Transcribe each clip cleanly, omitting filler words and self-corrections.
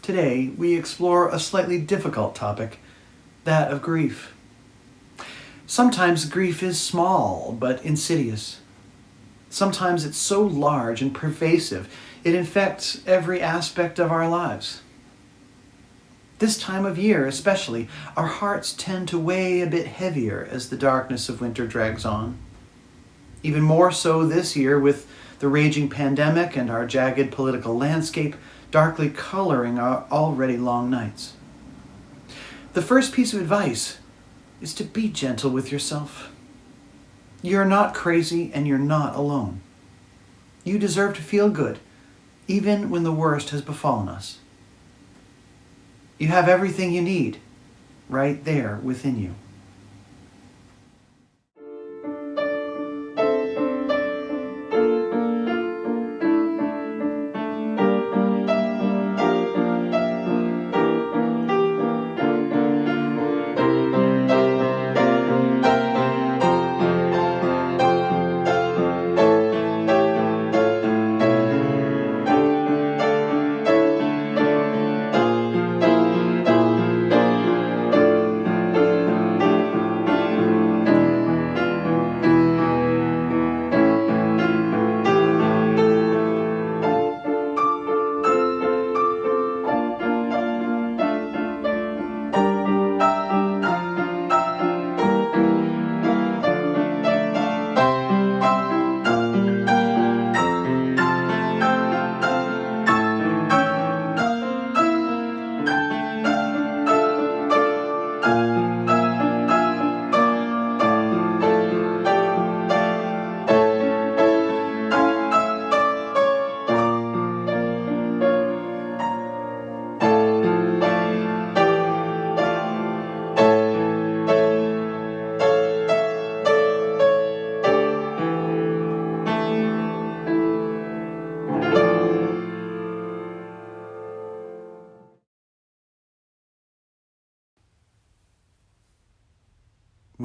Today, we explore a slightly difficult topic, that of grief. Sometimes grief is small but insidious. Sometimes it's so large and pervasive, it infects every aspect of our lives. This time of year especially, our hearts tend to weigh a bit heavier as the darkness of winter drags on. Even more so this year with the raging pandemic and our jagged political landscape darkly coloring our already long nights. The first piece of advice is to be gentle with yourself. You're not crazy and you're not alone. You deserve to feel good, even when the worst has befallen us. You have everything you need right there within you.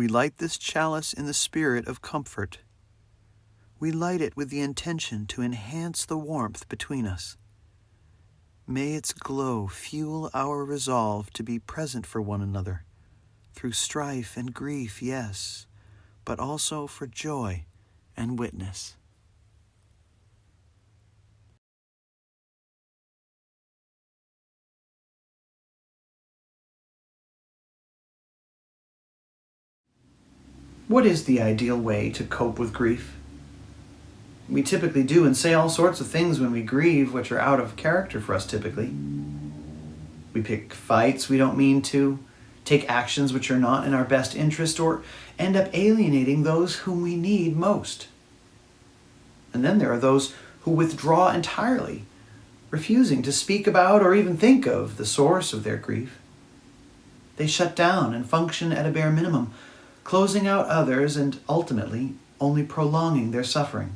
We light this chalice in the spirit of comfort. We light it with the intention to enhance the warmth between us. May its glow fuel our resolve to be present for one another, through strife and grief, yes, but also for joy and witness. What is the ideal way to cope with grief? We typically do and say all sorts of things when we grieve which are out of character for us typically. We pick fights we don't mean to, take actions which are not in our best interest, or end up alienating those whom we need most. And then there are those who withdraw entirely, refusing to speak about or even think of the source of their grief. They shut down and function at a bare minimum, closing out others and ultimately only prolonging their suffering.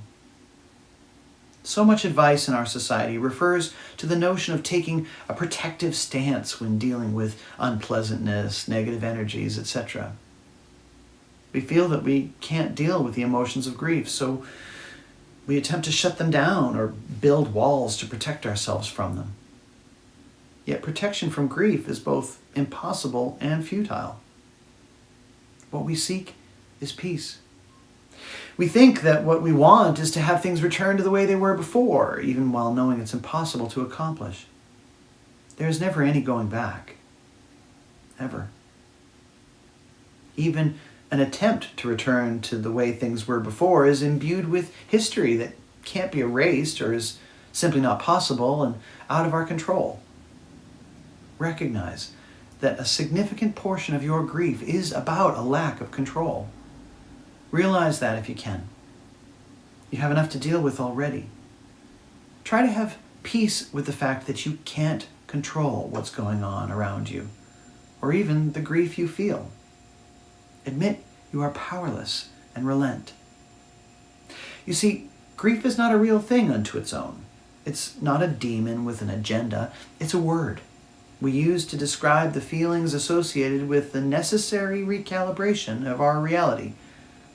So much advice in our society refers to the notion of taking a protective stance when dealing with unpleasantness, negative energies, etc. We feel that we can't deal with the emotions of grief, so we attempt to shut them down or build walls to protect ourselves from them. Yet protection from grief is both impossible and futile. What we seek is peace. We think that what we want is to have things return to the way they were before, even while knowing it's impossible to accomplish. There is never any going back. Ever. Even an attempt to return to the way things were before is imbued with history that can't be erased or is simply not possible and out of our control. Recognize that a significant portion of your grief is about a lack of control. Realize that if you can. You have enough to deal with already. Try to have peace with the fact that you can't control what's going on around you, or even the grief you feel. Admit you are powerless and relent. You see, grief is not a real thing unto its own. It's not a demon with an agenda. It's a word we use to describe the feelings associated with the necessary recalibration of our reality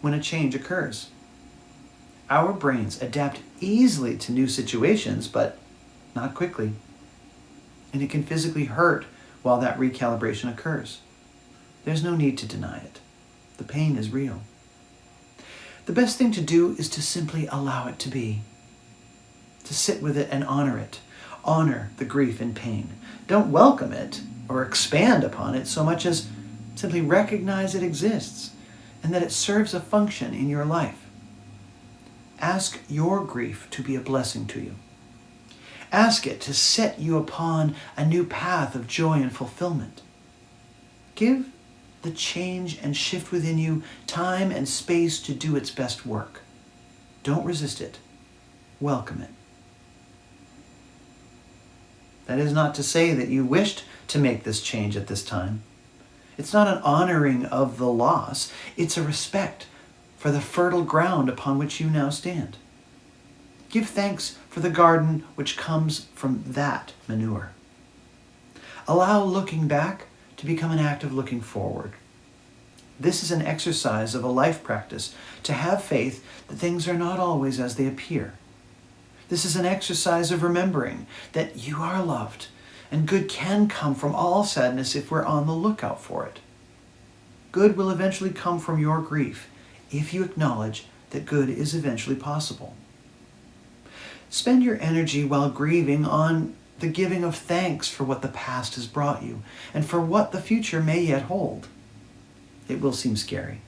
when a change occurs. Our brains adapt easily to new situations, but not quickly. and it can physically hurt while that recalibration occurs. There's no need to deny it. The pain is real. The best thing to do is to simply allow it to be. To sit with it and honor it. Honor the grief and pain. Don't welcome it or expand upon it so much as simply recognize it exists and that it serves a function in your life. Ask your grief to be a blessing to you. Ask it to set you upon a new path of joy and fulfillment. Give the change and shift within you time and space to do its best work. Don't resist it. Welcome it. That is not to say that you wished to make this change at this time. It's not an honoring of the loss. It's a respect for the fertile ground upon which you now stand. Give thanks for the garden which comes from that manure. Allow looking back to become an act of looking forward. This is an exercise of a life practice to have faith that things are not always as they appear. This is an exercise of remembering that you are loved and good can come from all sadness if we're on the lookout for it. Good will eventually come from your grief if you acknowledge that good is eventually possible. Spend your energy while grieving on the giving of thanks for what the past has brought you and for what the future may yet hold. It will seem scary.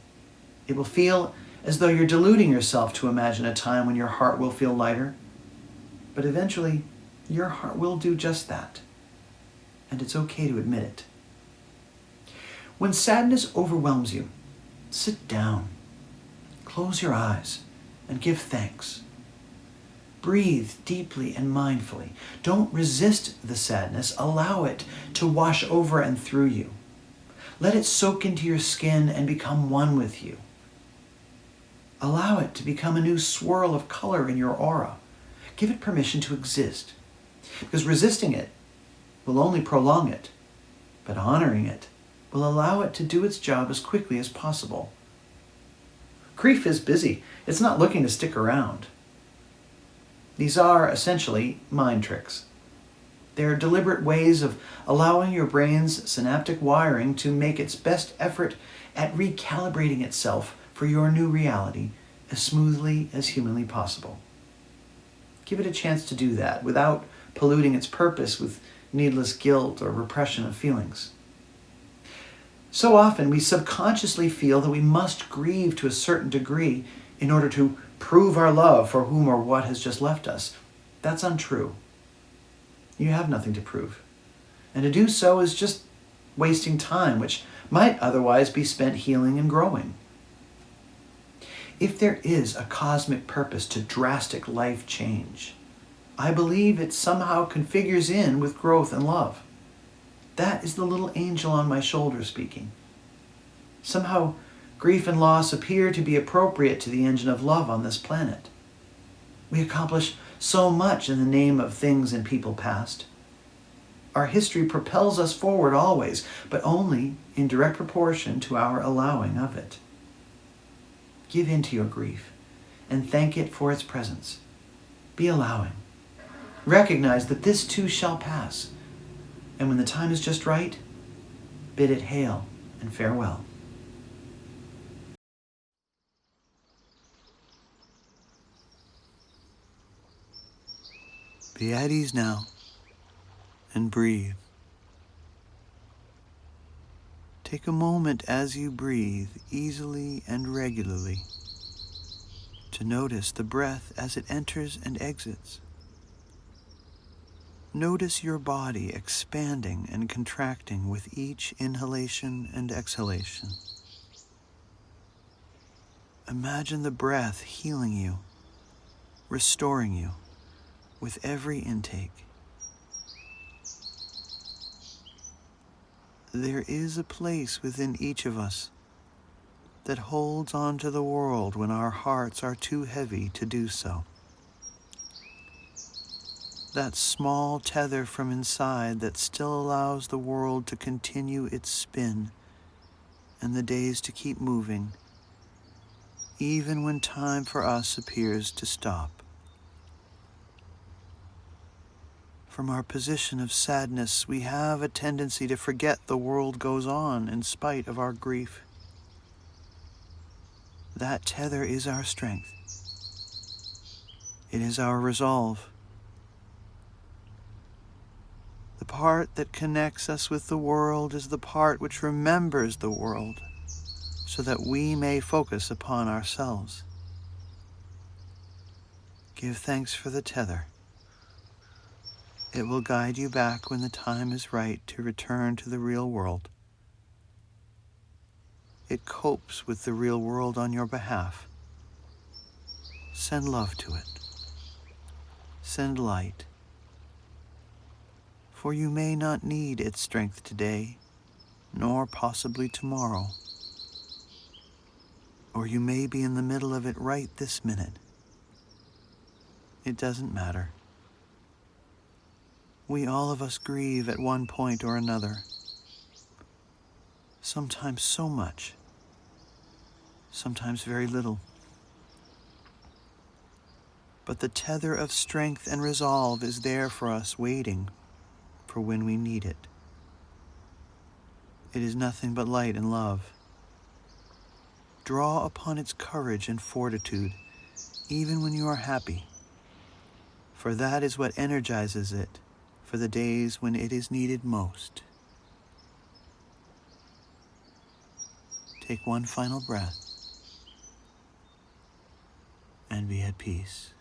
It will feel as though you're deluding yourself to imagine a time when your heart will feel lighter. But eventually, your heart will do just that. And it's okay to admit it. When sadness overwhelms you, sit down, close your eyes, and give thanks. Breathe deeply and mindfully. Don't resist the sadness. Allow it to wash over and through you. Let it soak into your skin and become one with you. Allow it to become a new swirl of color in your aura. Give it permission to exist. Because resisting it will only prolong it, but honoring it will allow it to do its job as quickly as possible. Grief is busy. It's not looking to stick around. These are essentially mind tricks. They are deliberate ways of allowing your brain's synaptic wiring to make its best effort at recalibrating itself for your new reality as smoothly as humanly possible. Give it a chance to do that without polluting its purpose with needless guilt or repression of feelings. So often we subconsciously feel that we must grieve to a certain degree in order to prove our love for whom or what has just left us. That's untrue. You have nothing to prove. And to do so is just wasting time, which might otherwise be spent healing and growing. If there is a cosmic purpose to drastic life change, I believe it somehow configures in with growth and love. That is the little angel on my shoulder speaking. Somehow, grief and loss appear to be appropriate to the engine of love on this planet. We accomplish so much in the name of things and people past. Our history propels us forward always, but only in direct proportion to our allowing of it. Give in to your grief and thank it for its presence. Be allowing. Recognize that this too shall pass, and when the time is just right, bid it hail and farewell. Be at ease now and breathe. Take a moment as you breathe easily and regularly to notice the breath as it enters and exits. Notice your body expanding and contracting with each inhalation and exhalation. Imagine the breath healing you, restoring you with every intake. There is a place within each of us that holds on to the world when our hearts are too heavy to do so. That small tether from inside that still allows the world to continue its spin and the days to keep moving, even when time for us appears to stop. From our position of sadness, we have a tendency to forget the world goes on in spite of our grief. That tether is our strength. It is our resolve. The part that connects us with the world is the part which remembers the world, so that we may focus upon ourselves. Give thanks for the tether. It will guide you back when the time is right to return to the real world. It copes with the real world on your behalf. Send love to it. Send light. For you may not need its strength today, nor possibly tomorrow. Or you may be in the middle of it right this minute. It doesn't matter. We all of us grieve at one point or another. Sometimes so much. Sometimes very little. But the tether of strength and resolve is there for us, waiting for when we need it. It is nothing but light and love. Draw upon its courage and fortitude, even when you are happy, for that is what energizes it for the days when it is needed most. Take one final breath and be at peace.